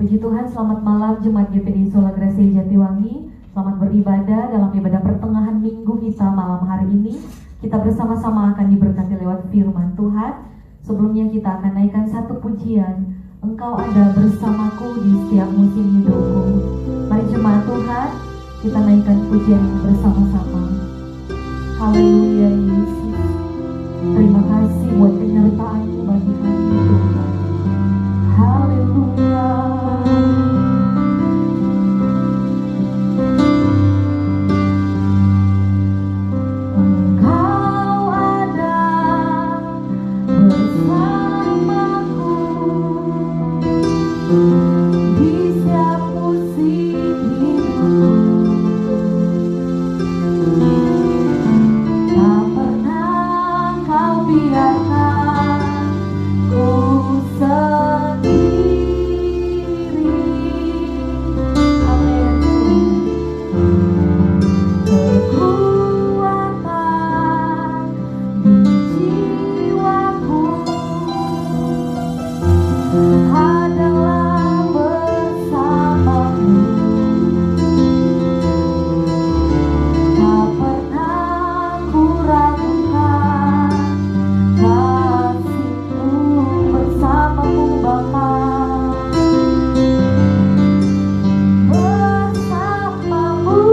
Puji Tuhan, selamat malam Jemaat GPD Sola Gracia Jatiwangi. Selamat beribadah dalam ibadah pertengahan minggu kita malam hari ini. Kita bersama-sama akan diberkati lewat firman Tuhan. Sebelumnya kita akan naikkan satu pujian. Engkau ada bersamaku di setiap musim hidupku. Mari jemaat Tuhan, kita naikkan pujian ini bersama-sama. Haleluya Yesus. Terima kasih buat penyertaan-Mu bagi hari ini Tuhan. Haleluya. Engkau ada bersamaku di setiap musim hidupku. Tak pernah Kau biarkan ku sendiri. Amin. Kekuatan di jiwaku adalah bersamamu. Tak pernah ku ragukan kasih-Mu bersamamu Bapa. Bersamamu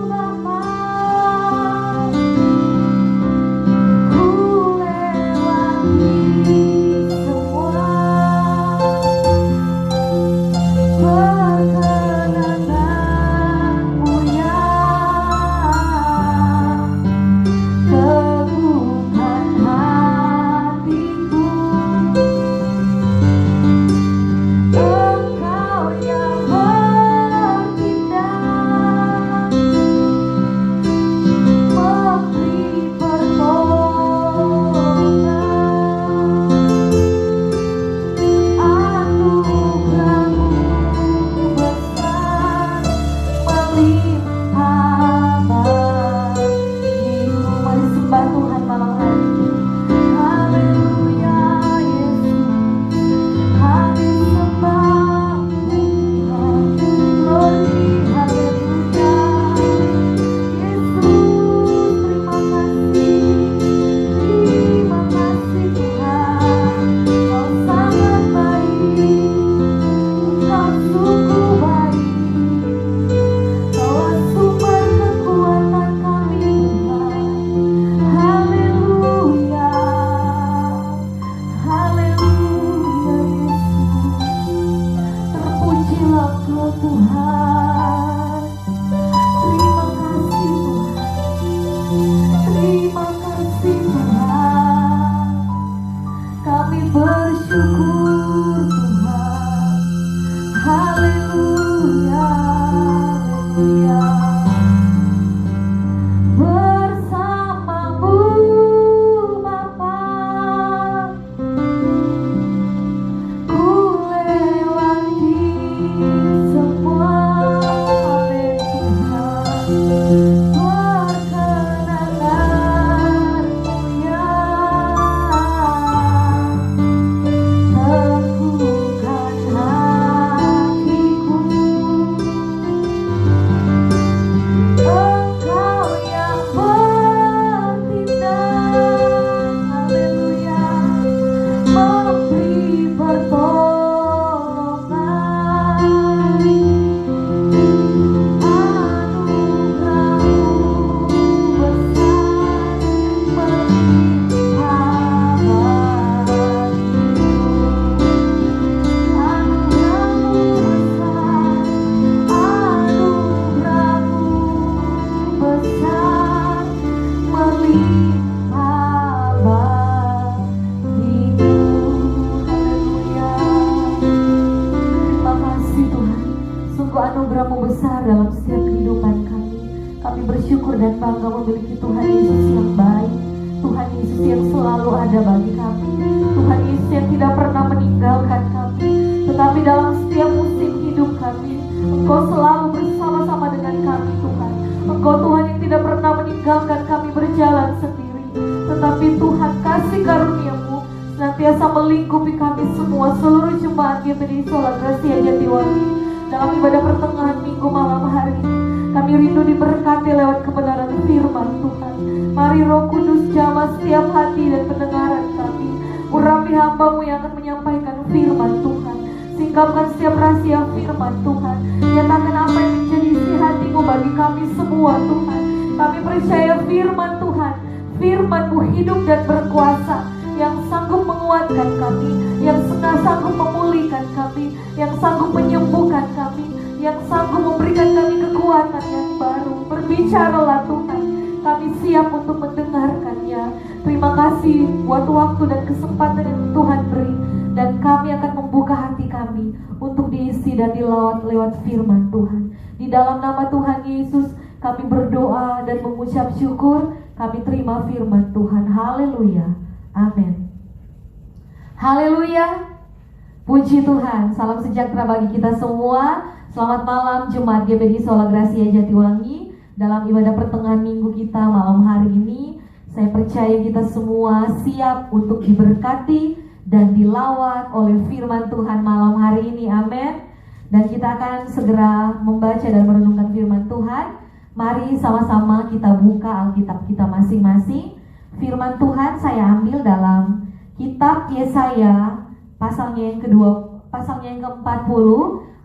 Bapa, ku lewati semua perkenanan-Mu yang teguhkan hatiku. Engkau yang bertindak, memberi pertolongan. Anugerah-Mu besar melimpah bagiku. Mari sembah Tuhan malam hari ini. Haleluya Yesus, kami sembah Tuhan. Glory, haleluya. Yesus, terima kasih Tuhan. Kau sangat baik, Kau sungguh baik. Kaulah sumber kekuatan kami Tuhan. Haleluya, haleluya Yesus. Terpujilah Kau Tuhan. Terima kasih Tuhan. Terima kasih Tuhan. Kami bersyukur Tuhan. Haleluya, haleluya. Bersamamu Bapa, ku lewati semua. Amin Tuhan. Perkenanan-Mu yang teguhkan hatiku. Engkau yang bertindak, haleluya, memberi pertolongan. Anugerah-Mu besar melimpah bagiku. Anugerah-Mu besar, anugerah-Mu besar melimpah bagiku. Haleluya. Terima kasih Tuhan. Sungguh anugerah-Mu besar dalam setiap kehidupan kami. Kami bersyukur dan bangga memiliki Tuhan Yesus yang baik, Tuhan Yesus yang selalu ada bagi kami, Tuhan Yesus yang tidak pernah meninggalkan kami, tetapi dalam setiap musim hidup kami, Engkau selalu bersama-sama dengan kami Tuhan. Engkau Tuhan yang tidak pernah meninggalkan kami berjalan sendiri, tetapi Tuhan kasih karunia-Mu senantiasa melingkupi kami semua, seluruh jemaat GPD Sola Gracia Jatiwangi dalam ibadah pertengahan minggu malam hari ini. Kami rindu diberkati lewat kebenaran firman Tuhan. Mari Roh Kudus jamah setiap hati dan pendengaran kami. Urapi hamba-Mu yang akan menyampaikan firman Tuhan. Singkapkan setiap rahasia firman Tuhan. Nyatakan apa yang menjadi isi hati-Mu bagi kami semua Tuhan. Kami percaya firman Tuhan, firman-Mu hidup dan berkuasa, yang sanggup menguatkan kami, yang sanggup memulihkan kami, yang sanggup menyembuhkan kami, yang sanggup memberikan kami kekuatan yang baru. Berbicaralah Tuhan, kami siap untuk mendengarkannya. Terima kasih buat waktu dan kesempatan yang Tuhan beri, dan kami akan membuka hati kami untuk diisi dan dilawat lewat firman Tuhan. Di dalam nama Tuhan Yesus kami berdoa dan mengucap syukur. Kami terima firman Tuhan. Haleluya, amin. Haleluya, puji Tuhan. Salam sejahtera bagi kita semua. Selamat malam Jemaat GPD Sola Gracia Jatiwangi. Dalam ibadah pertengahan minggu kita malam hari ini, saya percaya kita semua siap untuk diberkati dan dilawat oleh firman Tuhan malam hari ini, amin. Dan kita akan segera membaca dan merenungkan firman Tuhan. Mari sama-sama kita buka Alkitab kita masing-masing. Firman Tuhan saya ambil dalam kitab Yesaya pasalnya yang ke-40,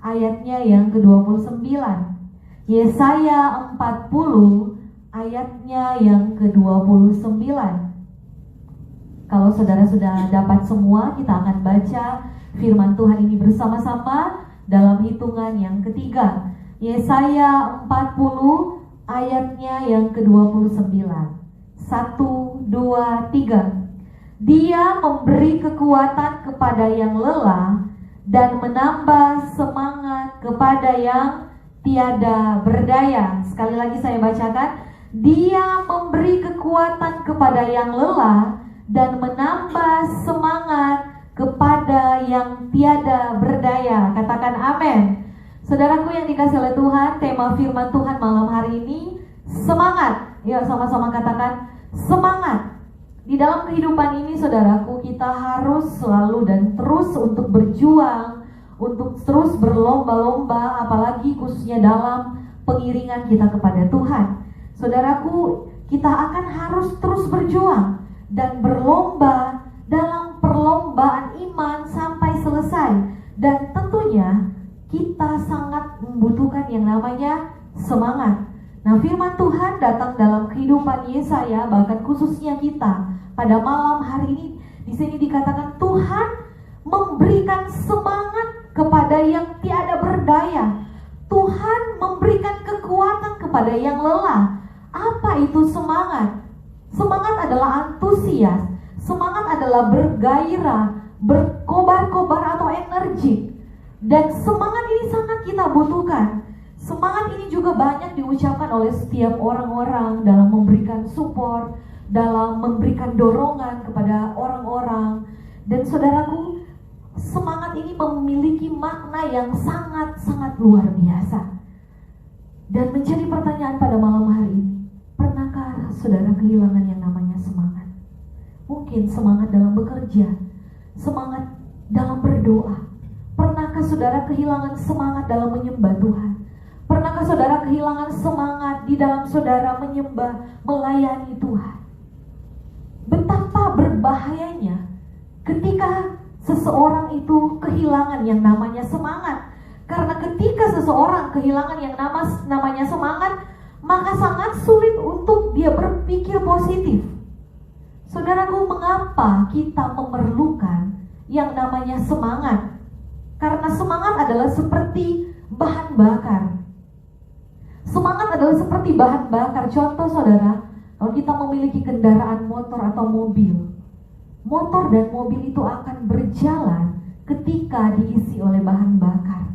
ayatnya yang ke-29. Yesaya 40 ayatnya yang ke-29. Kalau saudara sudah dapat semua, kita akan baca firman Tuhan ini bersama-sama dalam hitungan yang ketiga. Yesaya 40 ayatnya yang ke-29. 1, 2, 3. Dia memberi kekuatan kepada yang lelah dan menambah semangat kepada yang tiada berdaya. Sekali lagi saya bacakan. Dia memberi kekuatan kepada yang lelah dan menambah semangat kepada yang tiada berdaya. Katakan amin. Saudaraku yang dikasihi oleh Tuhan, tema firman Tuhan malam hari ini semangat. Yuk sama-sama katakan semangat. Di dalam kehidupan ini saudaraku, kita harus selalu dan terus untuk berjuang, untuk terus berlomba-lomba, apalagi khususnya dalam pengiringan kita kepada Tuhan. Saudaraku, kita akan harus terus berjuang dan berlomba dalam perlombaan iman sampai selesai. Dan tentunya kita sangat membutuhkan yang namanya semangat. Nah, firman Tuhan datang dalam kehidupan Yesaya, bahkan khususnya kita pada malam hari ini. Di sini dikatakan Tuhan memberikan semangat kepada yang tiada berdaya. Tuhan memberikan kekuatan kepada yang lelah. Apa itu semangat? Semangat adalah antusias. Semangat adalah bergairah, berkobar-kobar atau energi. Dan semangat ini sangat kita butuhkan. Semangat ini juga banyak diucapkan oleh setiap orang-orang dalam memberikan support, dalam memberikan dorongan kepada orang-orang. Dan saudaraku, semangat ini memiliki makna yang sangat-sangat luar biasa. Dan menjadi pertanyaan pada malam hari ini, pernahkah saudara kehilangan yang namanya semangat? Mungkin semangat dalam bekerja, semangat dalam berdoa. Pernahkah saudara kehilangan semangat dalam menyembah Tuhan? Pernahkah saudara kehilangan semangat di dalam saudara menyembah, melayani Tuhan? Betapa berbahayanya ketika seseorang itu kehilangan yang namanya semangat. Karena ketika seseorang kehilangan yang namanya semangat, maka sangat sulit untuk dia berpikir positif. Saudaraku, mengapa kita memerlukan yang namanya semangat? Karena semangat adalah seperti bahan bakar. Semangat adalah seperti bahan bakar. Contoh saudara, kalau kita memiliki kendaraan motor atau mobil, motor dan mobil itu akan berjalan ketika diisi oleh bahan bakar.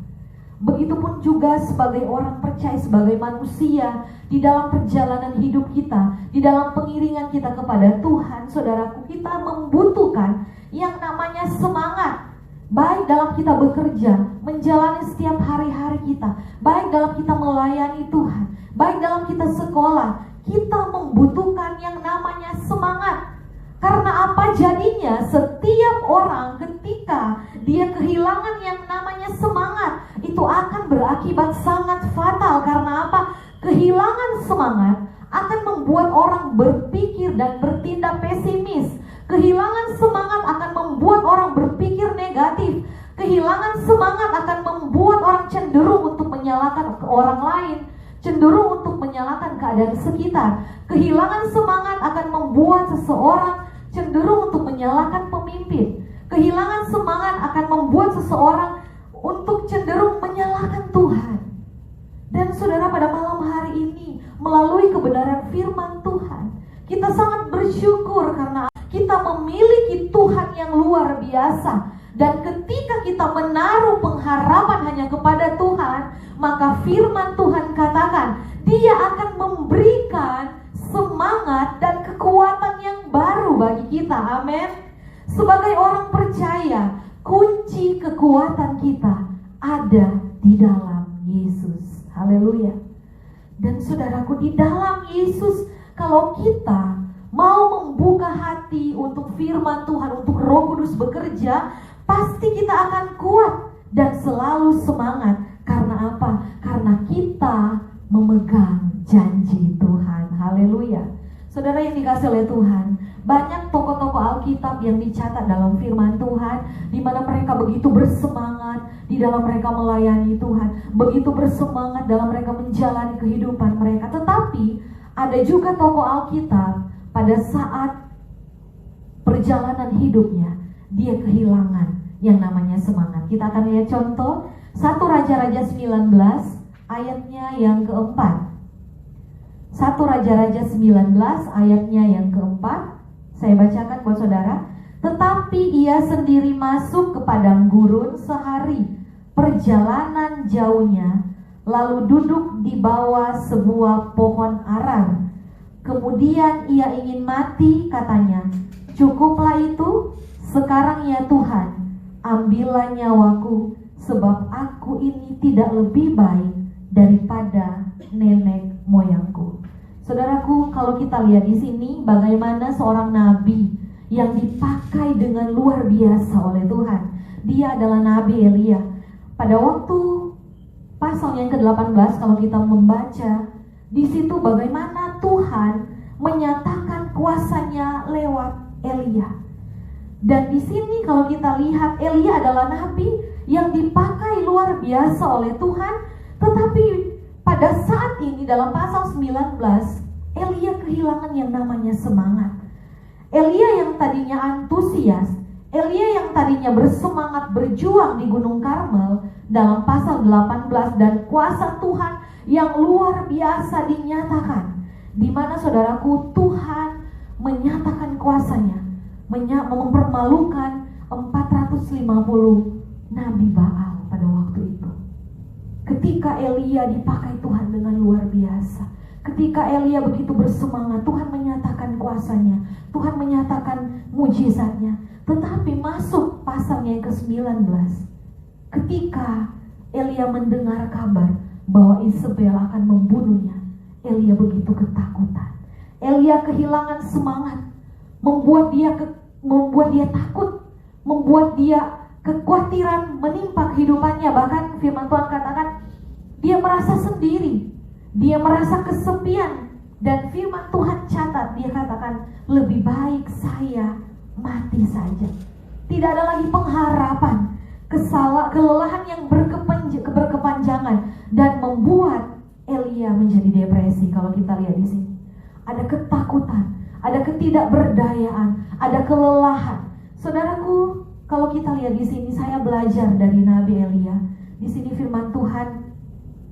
Begitupun juga sebagai orang percaya, sebagai manusia, di dalam perjalanan hidup kita, di dalam pengiringan kita kepada Tuhan, saudaraku, kita membutuhkan yang namanya semangat. Baik dalam kita bekerja, menjalani setiap hari-hari kita, baik dalam kita melayani Tuhan, baik dalam kita sekolah, kita membutuhkan yang namanya semangat. Karena apa jadinya? Setiap orang ketika dia kehilangan yang namanya semangat, itu akan berakibat sangat fatal. Karena apa? Kehilangan semangat akan membuat orang berpikir dan bertindak pesimis. Kehilangan semangat akan membuat orang berpikir negatif. Kehilangan semangat akan membuat orang cenderung untuk menyalahkan orang lain, cenderung untuk menyalahkan keadaan sekitar. Kehilangan semangat akan membuat seseorang cenderung untuk menyalahkan pemimpin. Kehilangan semangat akan membuat seseorang untuk cenderung menyalahkan Tuhan. Dan saudara, pada malam hari ini, melalui kebenaran firman Tuhan, kita sangat bersyukur karena kita memiliki Tuhan yang luar biasa. Dan ketika kita menaruh pengharapan hanya kepada Tuhan, maka firman Tuhan katakan, Dia akan memberikan semangat dan kekuatan yang baru bagi kita. Amin. Sebagai orang percaya, kunci kekuatan kita ada di dalam Yesus. Haleluya. Dan saudaraku, di dalam Yesus, kalau kita mau membuka hati untuk firman Tuhan, untuk Roh Kudus bekerja, pasti kita akan kuat dan selalu semangat. Karena apa? Karena kita memegang janji Tuhan. Haleluya. Saudara yang dikasih oleh Tuhan, banyak tokoh-tokoh Alkitab yang dicatat dalam firman Tuhan, di mana mereka begitu bersemangat di dalam mereka melayani Tuhan, begitu bersemangat dalam mereka menjalani kehidupan mereka. Tetapi ada juga tokoh Alkitab pada saat perjalanan hidupnya, dia kehilangan yang namanya semangat. Kita akan lihat contoh 1 Raja-Raja 19 ayatnya yang keempat. 1 Raja-Raja 19 ayatnya yang keempat. Saya bacakan buat saudara. Tetapi ia sendiri masuk ke padang gurun sehari perjalanan jauhnya, lalu duduk di bawah sebuah pohon arar. Kemudian ia ingin mati, katanya, cukuplah itu, sekarang ya Tuhan, ambillah nyawaku, sebab aku ini tidak lebih baik daripada nenek moyangku. Saudaraku, kalau kita lihat di sini bagaimana seorang nabi yang dipakai dengan luar biasa oleh Tuhan. Dia adalah Nabi Elia. Pada waktu pasal yang ke-18, kalau kita membaca di situ bagaimana Tuhan menyatakan kuasanya lewat Elia. Dan di sini kalau kita lihat, Elia adalah nabi yang dipakai luar biasa oleh Tuhan. Tetapi pada saat ini dalam pasal 19, Elia kehilangan yang namanya semangat. Elia yang tadinya antusias, Elia yang tadinya bersemangat berjuang di Gunung Karmel dalam pasal 18, dan kuasa Tuhan yang luar biasa dinyatakan, di mana saudaraku, Tuhan menyatakan kuasanya, mempermalukan 450 Nabi Baal pada waktu itu. Ketika Elia dipakai Tuhan dengan luar biasa, ketika Elia begitu bersemangat, Tuhan menyatakan kuasanya, Tuhan menyatakan mujizatnya. Tetapi masuk pasalnya yang ke-19, ketika Elia mendengar kabar bahwa Isabel akan membunuhnya, Elia begitu ketakutan. Elia kehilangan semangat, membuat dia takut, membuat dia kekhawatiran menimpa kehidupannya. Bahkan firman Tuhan katakan dia merasa sendiri, dia merasa kesepian. Dan firman Tuhan catat, dia katakan, lebih baik saya mati saja. Tidak ada lagi pengharapan. Kelelahan yang berkepanjangan dan membuat Elia menjadi depresi. Kalau kita lihat di sini, ada ketakutan, ada ketidakberdayaan, ada kelelahan. Saudaraku, kalau kita lihat di sini, saya belajar dari Nabi Elia. Di sini firman Tuhan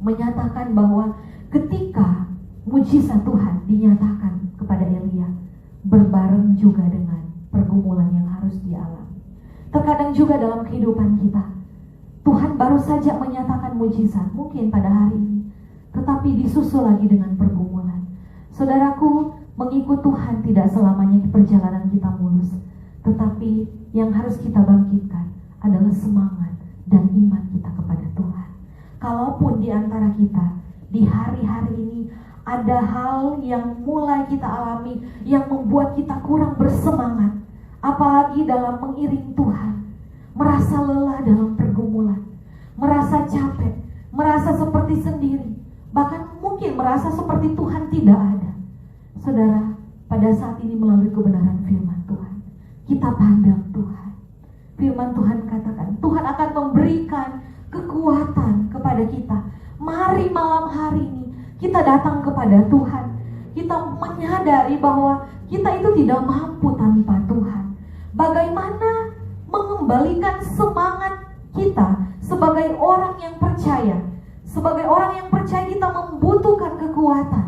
menyatakan bahwa ketika mujizat Tuhan dinyatakan kepada Elia, berbareng juga dengan pergumulan yang harus dialami. Terkadang juga dalam kehidupan kita, Tuhan baru saja menyatakan mujizat mungkin pada hari ini, tetapi disusul lagi dengan pergumulan. Saudaraku, mengikut Tuhan tidak selamanya perjalanan kita mulus, tetapi yang harus kita bangkitkan adalah semangat dan iman kita kepada Tuhan. Kalaupun di antara kita di hari-hari ini ada hal yang mulai kita alami yang membuat kita kurang bersemangat, apalagi dalam mengiring Tuhan, merasa lelah dalam pergumulan, merasa capek, merasa seperti sendiri, bahkan mungkin merasa seperti Tuhan tidak ada. Saudara, pada saat ini melalui kebenaran firman Tuhan, kita pandang Tuhan. Firman Tuhan katakan, Tuhan akan memberikan kekuatan kepada kita. Mari malam hari ini kita datang kepada Tuhan. Kita menyadari bahwa kita itu tidak mampu tanpa Tuhan. Bagaimana mengembalikan semangat kita sebagai orang yang percaya. Sebagai orang yang percaya kita membutuhkan kekuatan.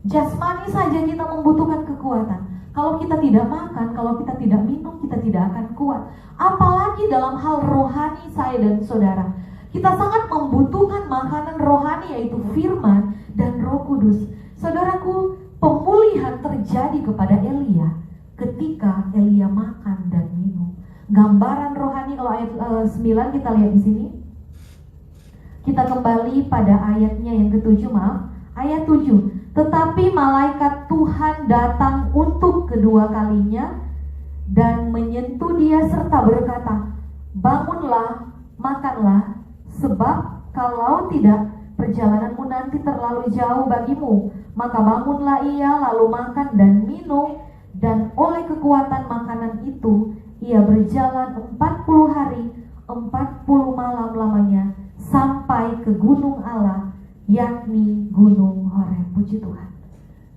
Jasmani saja kita membutuhkan kekuatan. Kalau kita tidak makan, kalau kita tidak minum, kita tidak akan kuat. Apalagi dalam hal rohani saya dan saudara. Kita sangat membutuhkan makanan rohani, yaitu firman dan Roh Kudus. Saudaraku, pemulihan terjadi kepada Elia ketika Elia makan dan minum. Gambaran rohani, kalau ayat 9 kita lihat di sini. Kita kembali pada ayatnya yang ke-7, ayat 7. Tetapi malaikat Tuhan datang untuk kedua kalinya dan menyentuh dia serta berkata, bangunlah, makanlah, sebab kalau tidak perjalananmu nanti terlalu jauh bagimu. Maka bangunlah ia lalu makan dan minum, dan oleh kekuatan makanan itu ia berjalan 40 hari 40 malam lamanya sampai ke gunung Allah, yakni gunung Horeb. Puji Tuhan.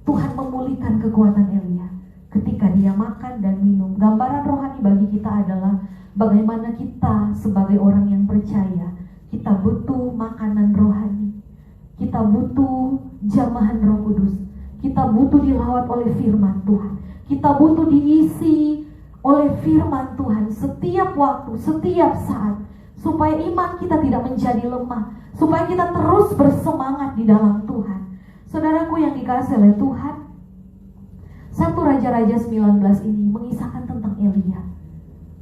Tuhan memulihkan kekuatan Elia ketika dia makan dan minum. Gambaran rohani bagi kita adalah bagaimana kita sebagai orang yang percaya, kita butuh makanan rohani, kita butuh jamahan Roh Kudus, kita butuh dilawat oleh firman Tuhan, kita butuh diisi oleh firman Tuhan setiap waktu, setiap saat, supaya iman kita tidak menjadi lemah, supaya kita terus bersemangat di dalam Tuhan. Saudaraku yang dikasihi oleh Tuhan, 1 Raja-Raja 19 ini mengisahkan tentang Elia.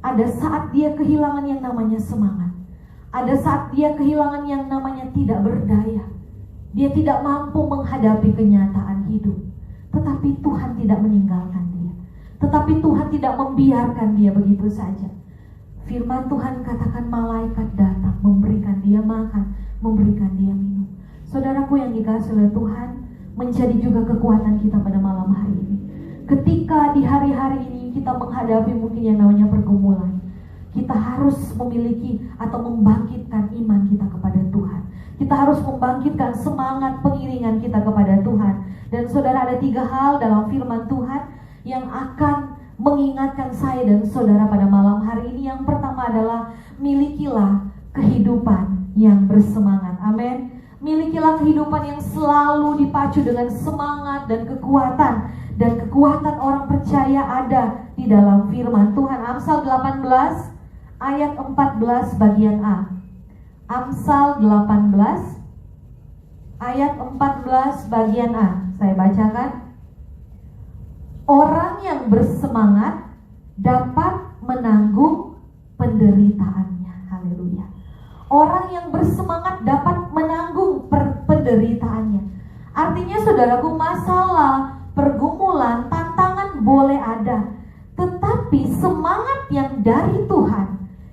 Ada saat dia kehilangan yang namanya semangat. Ada saat dia kehilangan yang namanya tidak berdaya. Dia tidak mampu menghadapi kenyataan hidup. Tetapi Tuhan tidak meninggalkan dia. Tetapi Tuhan tidak membiarkan dia begitu saja. Firman Tuhan katakan malaikat datang, memberikan dia makan, memberikan dia minum. Saudaraku yang dikasihi oleh Tuhan, menjadi juga kekuatan kita pada malam hari ini. Ketika di hari-hari ini kita menghadapi mungkin yang namanya pergumulan, kita harus memiliki atau membangkitkan iman kita kepada Tuhan. Kita harus membangkitkan semangat pengiringan kita kepada Tuhan. Dan saudara, ada 3 hal dalam firman Tuhan yang akan mengingatkan saya dan saudara pada malam hari ini. Yang pertama adalah milikilah kehidupan yang bersemangat. Amin. Milikilah kehidupan yang selalu dipacu dengan semangat dan kekuatan. Dan kekuatan orang percaya ada di dalam firman Tuhan. Amsal 18 ayat 14 bagian A. Amsal 18 ayat 14 bagian A. Saya bacakan. Orang yang bersemangat dapat menanggung penderitaannya. Haleluya. Orang yang bersemangat dapat menanggung penderitaannya. Artinya saudaraku, masalah, pergumulan, tantangan boleh ada, tetapi semangat yang dari Tuhan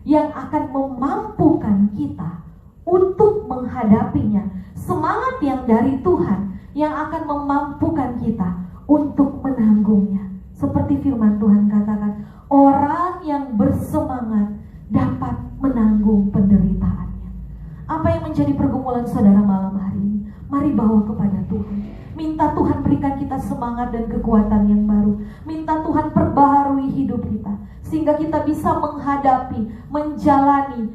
yang akan memampukan kita untuk menghadapinya. Semangat yang dari Tuhan yang akan memampukan kita untuk menanggungnya. Seperti firman Tuhan katakan, orang yang bersemangat dapat menanggung penderitaannya. Apa yang menjadi pergumulan saudara malam hari ini? Mari bawa kepada Tuhan. Minta Tuhan berikan kita semangat dan kekuatan yang baru. Minta Tuhan perbaharui hidup kita, sehingga kita bisa menghadapi, menjalani,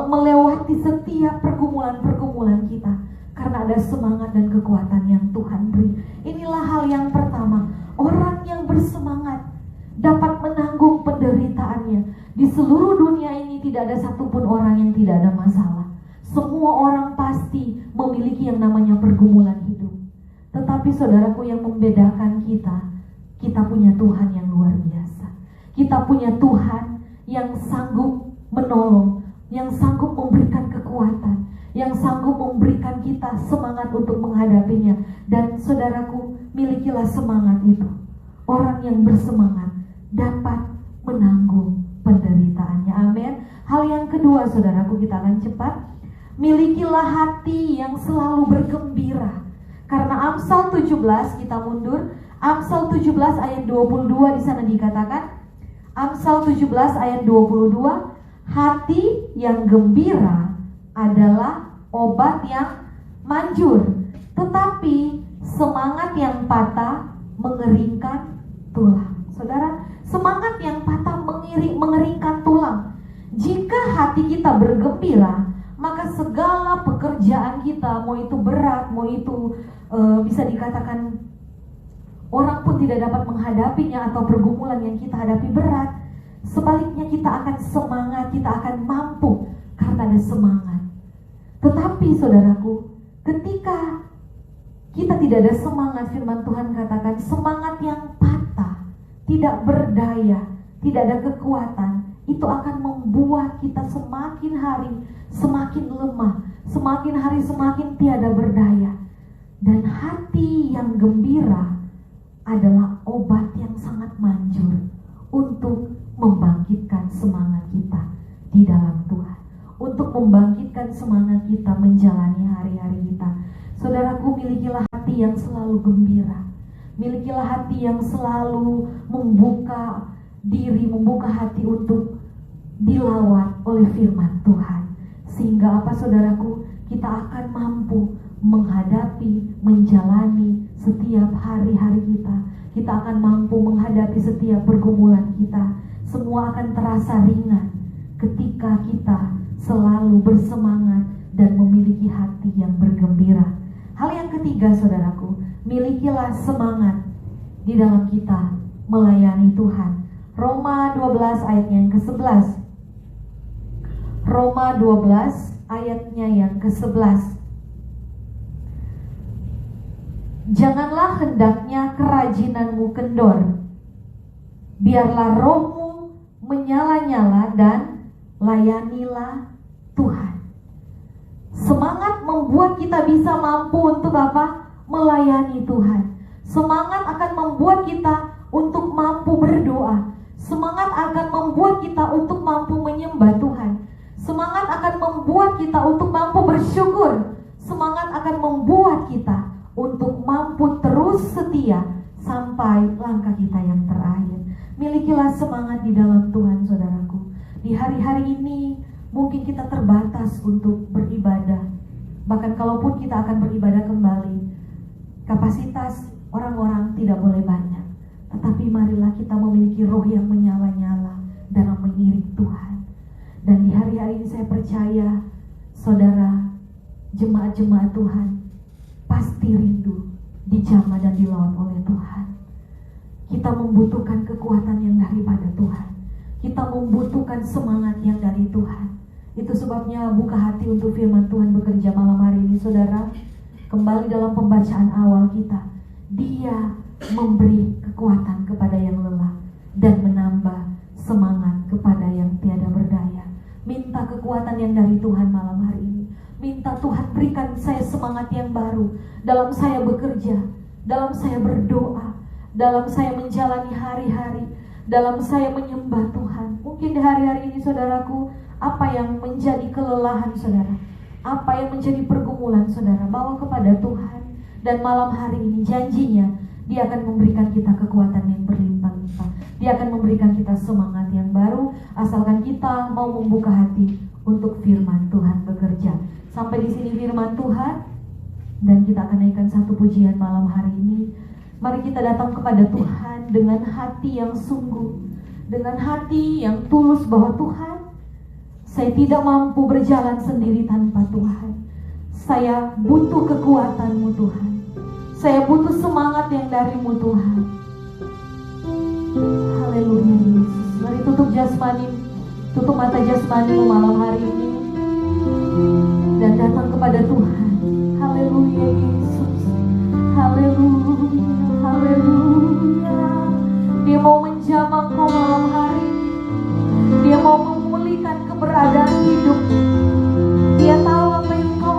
melewati setiap pergumulan-pergumulan kita. Karena ada semangat dan kekuatan yang Tuhan beri. Inilah hal yang pertama. Orang yang bersemangat dapat menanggung penderitaannya. Di seluruh dunia ini tidak ada satupun orang yang tidak ada masalah. Semua orang pasti memiliki yang namanya pergumulan hidup. Tetapi saudaraku, yang membedakan kita, kita punya Tuhan yang luar biasa. Kita punya Tuhan yang sanggup menolong, yang sanggup memberikan kekuatan, yang sanggup memberikan kita semangat untuk menghadapinya. Dan saudaraku, milikilah semangat itu. Orang yang bersemangat dapat menanggung penderitaannya. Amin. Hal yang kedua, saudaraku, kita akan cepat. Milikilah hati yang selalu bergembira. Karena Amsal 17, kita mundur. Amsal 17 ayat 22 di sana dikatakan, Amsal 17 ayat 22, hati yang gembira adalah obat yang manjur, tetapi semangat yang patah mengeringkan tulang. Saudara, semangat yang patah mengeringkan tulang. Jika hati kita bergembira, maka segala pekerjaan kita, mau itu berat, mau itu bisa dikatakan orang pun tidak dapat menghadapinya, atau pergumulan yang kita hadapi berat, sebaliknya kita akan semangat, kita akan mampu karena ada semangat. Tetapi saudaraku, ketika kita tidak ada semangat, firman Tuhan katakan semangat yang patah, tidak berdaya, tidak ada kekuatan, itu akan membuat kita semakin hari semakin lemah, semakin hari semakin tiada berdaya. Dan hati yang gembira adalah obat yang sangat manjur untuk membangkitkan semangat kita di dalam Tuhan, untuk membangkitkan semangat kita menjalani hari-hari kita. Saudaraku, milikilah hati yang selalu gembira. Milikilah hati yang selalu membuka diri, membuka hati untuk dilawat oleh firman Tuhan. Sehingga apa, saudaraku? Kita akan mampu menghadapi, menjalani setiap hari-hari kita. Kita akan mampu menghadapi setiap pergumulan kita. Semua akan terasa ringan ketika kita selalu bersemangat dan memiliki hati yang bergembira. Hal yang ketiga, saudaraku, milikilah semangat di dalam kita melayani Tuhan. Roma 12 ayatnya yang ke-11. Roma 12 ayatnya yang ke-11. Janganlah hendaknya kerajinanmu kendor, biarlah rohmu menyala-nyala dan layanilah Tuhan. Semangat membuat kita bisa mampu untuk apa? Melayani Tuhan. Semangat akan membuat kita untuk mampu berdoa. Semangat akan membuat kita untuk mampu menyembah Tuhan. Semangat akan membuat kita untuk mampu bersyukur. Semangat akan membuat kita untuk mampu terus setia sampai langkah kita yang terakhir. Milikilah semangat di dalam Tuhan, saudaraku. Di hari-hari ini mungkin kita terbatas untuk beribadah. Bahkan kalaupun kita akan beribadah kembali, kapasitas orang-orang tidak boleh banyak. Tetapi marilah kita memiliki roh yang menyala-nyala dalam mengiring Tuhan. Dan di hari-hari ini saya percaya, saudara, jemaat-jemaat Tuhan pasti rindu dijamah dan dilawat oleh Tuhan. Kita membutuhkan kekuatan yang daripada Tuhan. Kita membutuhkan semangat yang dari Tuhan. Itu sebabnya buka hati untuk firman Tuhan bekerja malam hari ini, saudara. Kembali dalam pembacaan awal kita, Dia memberi kekuatan kepada yang lelah dan menambah semangat kepada yang tiada berdaya. Minta kekuatan yang dari Tuhan malam hari ini. Minta Tuhan berikan saya semangat yang baru dalam saya bekerja, dalam saya berdoa, dalam saya menjalani hari-hari, dalam saya menyembah Tuhan. Mungkin di hari-hari ini, saudaraku, apa yang menjadi kelelahan saudara, apa yang menjadi pergumulan saudara, bawa kepada Tuhan. Dan malam hari ini janjinya, Dia akan memberikan kita kekuatan yang berlimpah-limpah. Dia akan memberikan kita semangat yang baru, asalkan kita mau membuka hati untuk firman Tuhan bekerja. Sampai di sini firman Tuhan, dan kita akan naikkan satu pujian malam hari ini. Mari kita datang kepada Tuhan dengan hati yang sungguh, dengan hati yang tulus bahwa Tuhan, saya tidak mampu berjalan sendiri tanpa Tuhan. Saya butuh kekuatan-Mu Tuhan. Saya butuh semangat yang dari-Mu Tuhan. Haleluya Yesus. Mari tutup jasmani, tutup mata jasmani-Mu malam hari ini dan datang kepada Tuhan. Haleluya Yesus. Haleluya, haleluya. Dia mau menjamah Kau malam hari ini. Dia mau memulihkan keberadaan hidup. Dia tahu apa yang Kau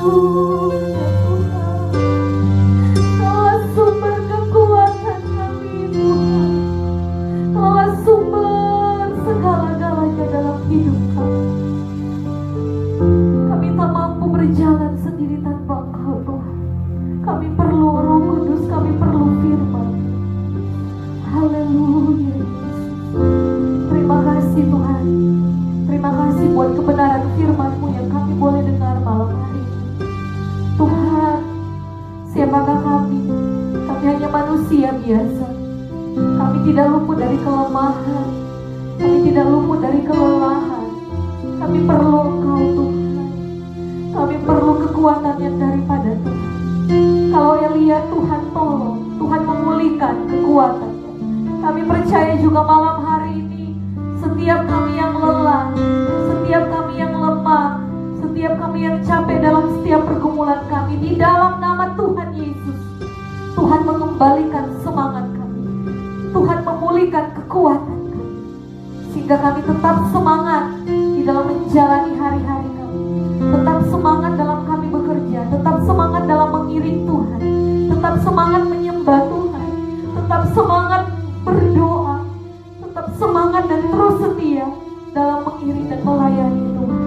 Haleluya Tuhan. Kaulah sumber kekuatan kami Tuhan. Kaulah sumber segala-galanya dalam hidup kami. Kami tak mampu berjalan sendiri tanpa Engkau Tuhan. Kami perlu Roh Kudus, kami perlu firman. Haleluya Yesus. Terima kasih Tuhan. Terima kasih buat kebenaran firman-Mu yang kami boleh dengar malam hari ini. Tuhan, siapakah kami? Kami hanya manusia biasa. Kami tidak luput dari kelemahan. Kami tidak luput dari kelelahan. Kami perlu Engkau Tuhan. Kami perlu kekuatan yang daripada Tuhan. Kalau Elia Tuhan tolong, Tuhan memulihkan kekuatannya. Kami percaya juga malam hari ini, setiap kami yang lelah, setiap kami yang lemah, setiap kami yang capek dalam setiap pergumulan kami, di dalam nama Tuhan Yesus, Tuhan mengembalikan semangat kami. Tuhan memulihkan kekuatan kami, sehingga kami tetap semangat di dalam menjalani hari-hari kami. Tetap semangat dalam kami bekerja, tetap semangat dalam mengiring Tuhan, tetap semangat menyembah Tuhan, tetap semangat berdoa, tetap semangat dan terus setia dalam mengiring dan melayani Tuhan.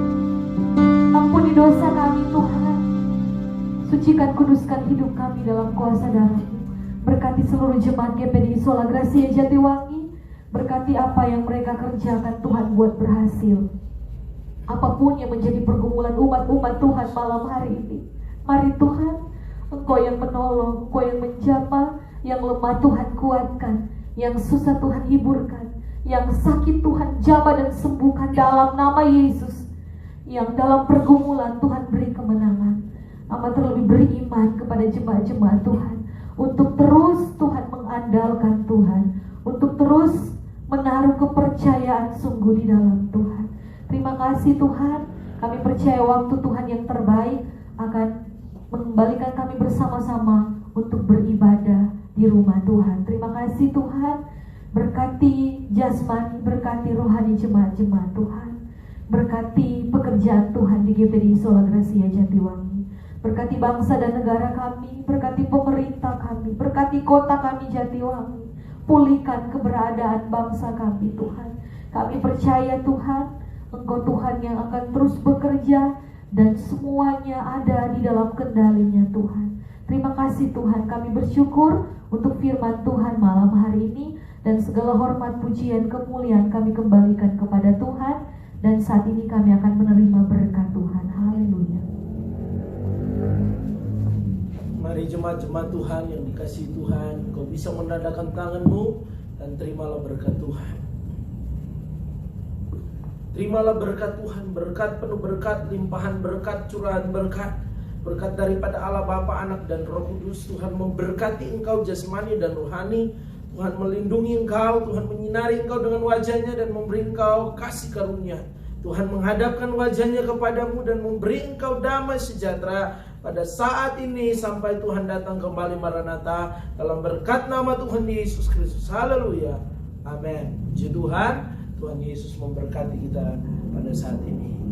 Ampuni dosa kami Tuhan. Sucikan, kuduskan hidup kami dalam kuasa darah-Mu. Berkati seluruh jemaat GPDI Sola Gracia Jatiwangi. Berkati apa yang mereka kerjakan Tuhan buat berhasil. Apapun yang menjadi pergumulan umat-umat Tuhan malam hari ini, mari Tuhan, Engkau yang menolong, Engkau yang menjamah, yang lemah Tuhan kuatkan, yang susah Tuhan hiburkan, yang sakit Tuhan jamah dan sembuhkan dalam nama Yesus. Yang dalam pergumulan Tuhan beri kemenangan. Amat terlebih beri iman kepada jemaat-jemaat Tuhan, untuk terus Tuhan mengandalkan Tuhan, untuk terus menaruh kepercayaan sungguh di dalam Tuhan. Terima kasih Tuhan, kami percaya waktu Tuhan yang terbaik akan mengembalikan kami bersama-sama untuk beribadah di rumah Tuhan. Terima kasih Tuhan, berkati jasmani, berkati rohani jemaat-jemaat Tuhan, berkati pekerjaan Tuhan di GPDI Sola Gracia Jatiwangi, berkati bangsa dan negara kami, berkati pemerintah kami, berkati kota kami Jatiwangi, pulihkan keberadaan bangsa kami Tuhan. Kami percaya Tuhan, Engkau Tuhan yang akan terus bekerja dan semuanya ada di dalam kendali-Nya Tuhan. Terima kasih Tuhan, kami bersyukur untuk firman Tuhan malam hari ini, dan segala hormat, pujian, kemuliaan kami kembalikan kepada Tuhan. Dan saat ini kami akan menerima berkat Tuhan. Haleluya. Mari jemaat-jemaat Tuhan yang dikasihi Tuhan, kau bisa menandakan tanganmu dan terimalah berkat Tuhan. Terimalah berkat Tuhan, berkat penuh berkat, limpahan berkat, curahan berkat. Berkat daripada Allah Bapa, Anak dan Roh Kudus. Tuhan memberkati engkau jasmani dan rohani. Tuhan melindungi engkau, Tuhan menyinari engkau dengan wajah-Nya dan memberi engkau kasih karunia. Tuhan menghadapkan wajah-Nya kepadamu dan memberi engkau damai sejahtera pada saat ini sampai Tuhan datang kembali Maranatha, dalam berkat nama Tuhan Yesus Kristus. Haleluya. Amin. Puji Tuhan. Tuhan Yesus memberkati kita pada saat ini.